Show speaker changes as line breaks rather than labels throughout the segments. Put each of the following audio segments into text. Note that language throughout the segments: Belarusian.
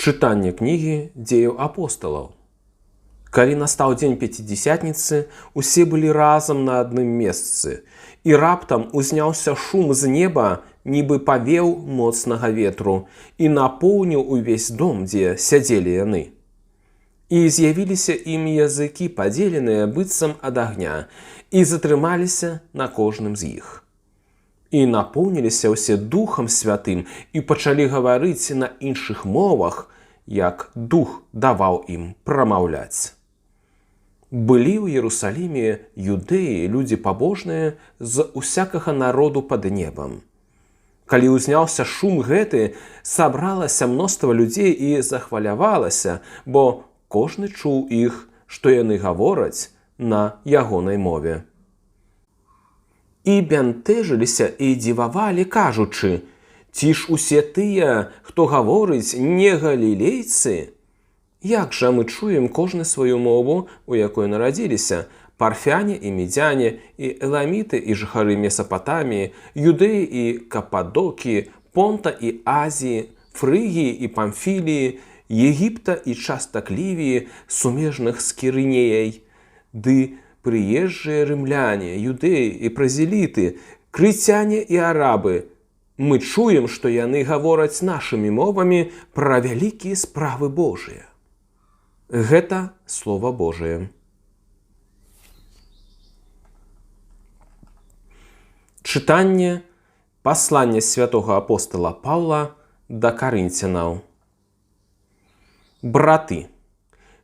Чытанне кнігі дзеяў апосталаў. Калі настаў дзень Пяцідзясятніцы, усе былі разам на адным месцы, і раптам узняўся шум з неба, нібы павеў моцнага ветру, і напоўніў увесь дом, дзе сядзелі яны. І з'явіліся ім языкі, падзеленыя быццам ад агня, і затрымаліся на кожным з іх. І напоўніліся ўсе Духам Святым і пачалі гаварыць на іншых мовах, як Дух даваў ім прамаўляць. Былі ў Іерусаліме юдэі, людзі пабожныя з усякага народу пад небам. Калі ўзняўся шум гэты, сабралася мноства людзей і захвалявалася, бо кожны чуў іх, што яны гавораць на ягонай мове. І бянтэжыліся і дзівавалі, кажучы: «Ці ж усе тыя, хто гаворыць, не галілейцы? Як жа мы чуем кожны сваю мову, у якой нарадзіліся, парфяне і медзяне, і эламіты і жыхары Месапатаміі, юдэі і Кападокі, Понта і Азіі, Фрыгіі і Памфіліі, Егіпта і частак Лівіі, сумежных з Кірынеяй, ды прыезджыя рымляне, юдэі і празеліты, крыцяне і арабы. Мы чуем, што яны гавораць нашымі мовамі пра вялікія справы Божыя». Гэта Слова Божие. Чытанне паслання святога апостала Паўла да карынцянаў. Браты,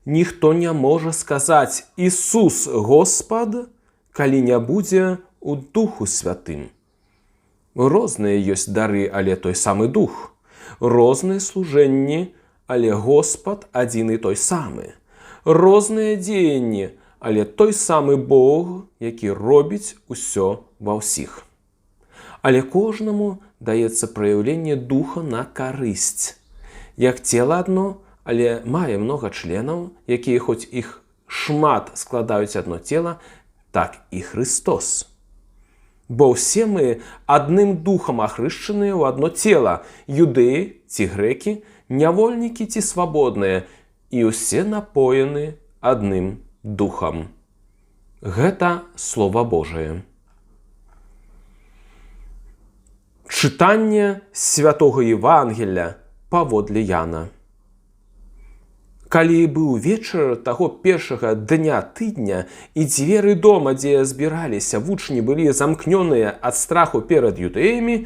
ніхто не можа сказаць «Ісус Господ», калі не будзе у Духу Святым. Розныя ёсць дары, але той самы Дух. Розныя служэнні, але Господ адзін і той самы. Розныя дзеянні, але той самы Бог, які робіць усё ва ўсіх. Але кожнаму даецца праяўленне Духа на карысць. Як цела адно, але мае многа членаў, якія хоць іх шмат складаюць адно цела, так і Христос. Бо ўсе мы адным духам ахрышчаныя ў адно цела, юдэі ці грэкі, нявольнікі ці свабодныя, і ўсе напоены адным духам. Гэта Слова Божие. Чытанне святога Евангелля паводле Яна. Калі быў вечар таго першага дня тыдня, і дзверы дома, дзе збіраліся вучні, былі замкнёныя ад страху перад юдэямі,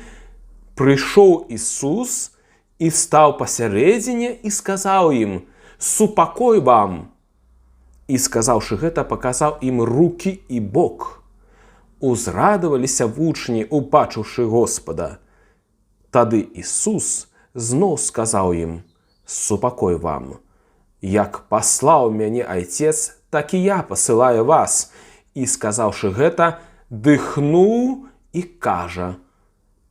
прыйшоў Ісус і стаў пасярэдзіне і сказаў ім: «Супакой вам!» І, сказаўшы гэта, паказаў ім рукі і бок. Узрадаваліся вучні, убачыўшы Господа. Тады Ісус зноў сказаў ім: «Супакой вам! Як паслаў мяне Айцец, так і я пасылаю вас». І, сказаўшы гэта, дыхнуў і кажа: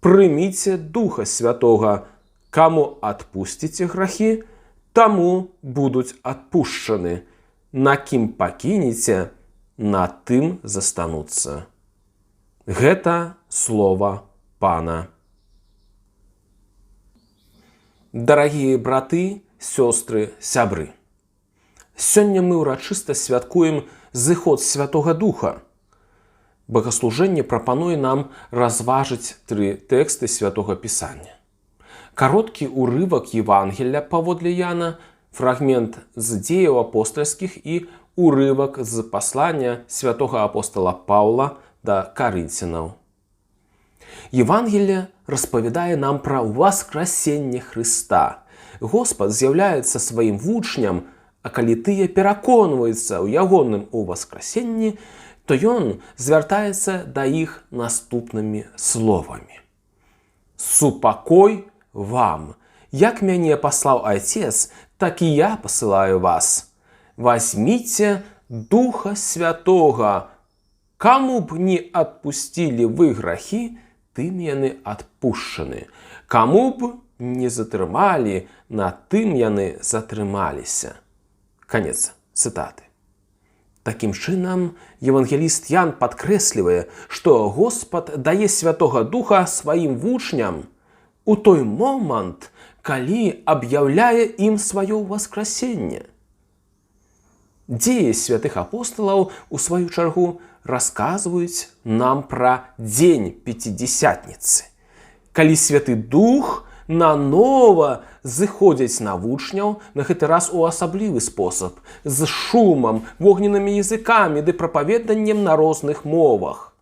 «Прыміце Духа Святога, каму адпусціце грахі, таму будуць адпушчаны, на кім пакінеце, на тым застануцца». Гэта слова Пана. Дарагія браты, сёстры, сябры, сёння мы ўрачыста святкуем зыход Святога Духа. Богаслужэнне прапануе нам разважыць 3 тэксты Святога Пісання. Кароткі урывак Евангелля паводле Яна, фрагмент з дзеяў апостальскіх і урывак з паслання святога апостала Паўла да карынцянаў. Евангелле распавядае нам пра ўваскрасенне Хрыста. Господ з'яўляецца сваім вучням, а калі тыя пераконваюцца ў ягоным уваскрасенні, то ён звяртаецца да іх наступнымі словамі: «Супакой вам! Як мяне паслаў Айцец, так і я пасылаю вас. Вазьміце Духа Святога. Каму б не адпусцілі вы грахі, тым яны адпушчаны. Каму б не затрымалі, на тым яны затрымаліся». Канец цытаты. Такім чынам, евангеліст Ян падкрэслівае, што Господ дае Святога Духа сваім вучням у той момант, калі аб'яўляе ім сваё ўваскрасенне. Дзеі святых апосталаў, у сваю чаргу, расказваюць нам пра дзень Пяцідзясятніцы, калі Святы Дух нанова зыходзіць на вучняў, на гэты раз у асаблівы спосаб, з шумам, вогненнымі языкамі ды прапаведаннем на розных мовах.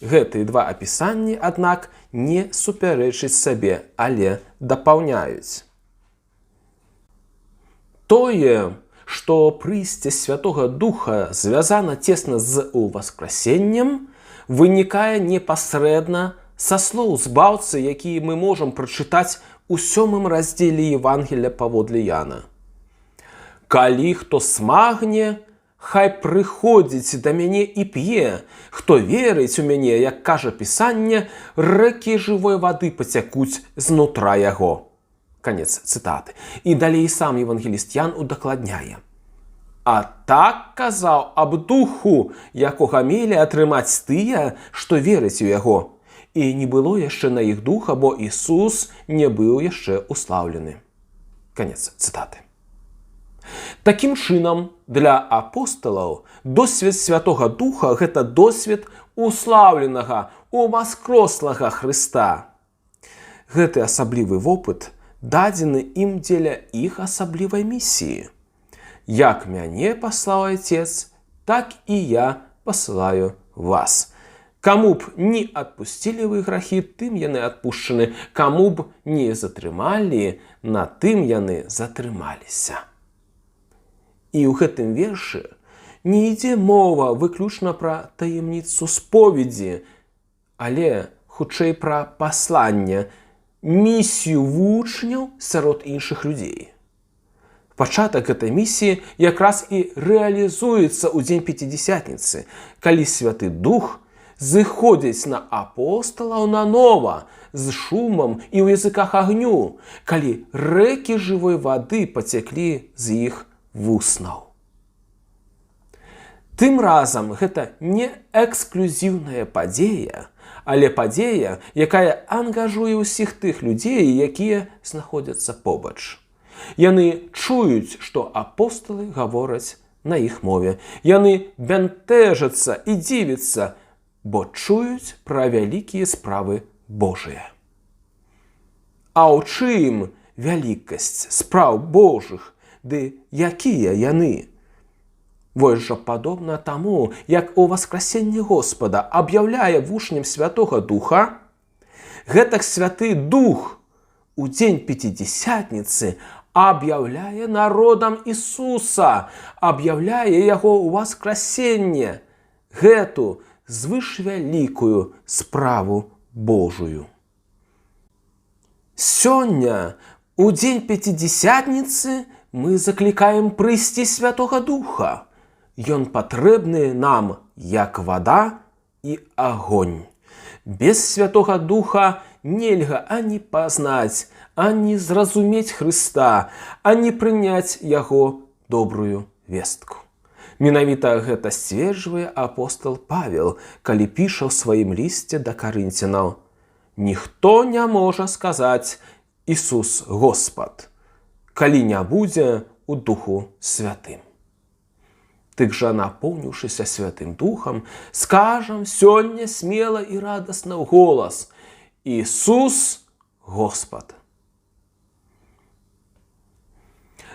Гэтыя два апісанні, аднак, не супярэчаць сабе, але дапаўняюць. Тое, што прыйсце Святога Духа звязана цесна з уваскрасеннем, вынікае непасрэдна са слоў збаўцы, якія мы можам прачытаць у 7 раздзеле Евангелія паводле Яна. «Калі хто смагне, хай прыходзіць да мяне і п'е, хто верыць у мяне, як кажа Пісанне, рэкі жывой вады пацякуць знутра яго». Канец цытаты. І далей сам евангеліст Ян удакладняе. «А так казаў аб духу, якога мелі атрымаць тыя, што верыць у яго. І не было яшчэ на іх духа, бо Ісус не быў яшчэ услаўлены». Канец цытаты. Такім чынам, для апосталаў досвед Святога Духа – гэта досвед услаўленага, уваскрослага Хрыста. Гэты асаблівы вопыт дадзены ім дзеля іх асаблівай місіі. «Як мяне паслаў Отец, так і я пасылаю вас. Каму б не адпусцілі вы грахі, тым яны адпушчаны, каму б не затрымалі, на тым яны затрымаліся». І ў гэтым вершы не ідзе мова выключна пра таемніцу споведзі, але хутчэй пра пасланне, місію вучняў сярод іншых людзей. Пачатак гэтай місіі якраз і рэалізуецца ў дзень Пяцідзясятніцы, калі Святы Дух зыходзіць на апосталаў нанова з шумам і ў языках агню, калі рэкі жывой вады пацяклі з іх вуснаў. Тым разам гэта не эксклюзіўная падзея, але падзея, якая ангажуе ўсіх тых людзей, якія знаходзяцца побач. Яны чуюць, што апосталы гавораць на іх мове. Яны бянтэжацца і дзівяцца, бо чуюць пра вялікія справы Божыя. А ў чым вялікасць спраў Божых? Ды якія яны? Вось жа падобна таму, як уваскрасенне Господа аб'яўляе вучням Святога Духа, гэтак Святы Дух у дзень Пяцідзясятніцы аб'яўляе народам Ісуса, аб'яўляе яго ўваскрасенне, гэту звышвялікую справу Божую. Сёння, у дзень Пяцідзясятніцы, мы заклікаем прыйсці Святога Духа. Ён патрэбны нам, як вада і агонь. Без Святога Духа нельга ані пазнаць, ані зразумець Хрыста, ані прыняць яго добрую вестку. Менавіта гэта сцверджвае апостал Павел, калі піша ў сваім лісце да карынцянаў: «Ніхто не можа сказаць: Ісус Господ, калі не будзе у Духу Святым». Тык жа, напоўніўшыся Святым Духам, скажам сёння смела і радасна ў голас: Ісус Господ.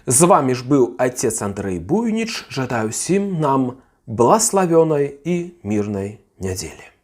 З вамі ж быў отец Андрэй Буйніч. Жадаю всім нам благословенной і мирной недели.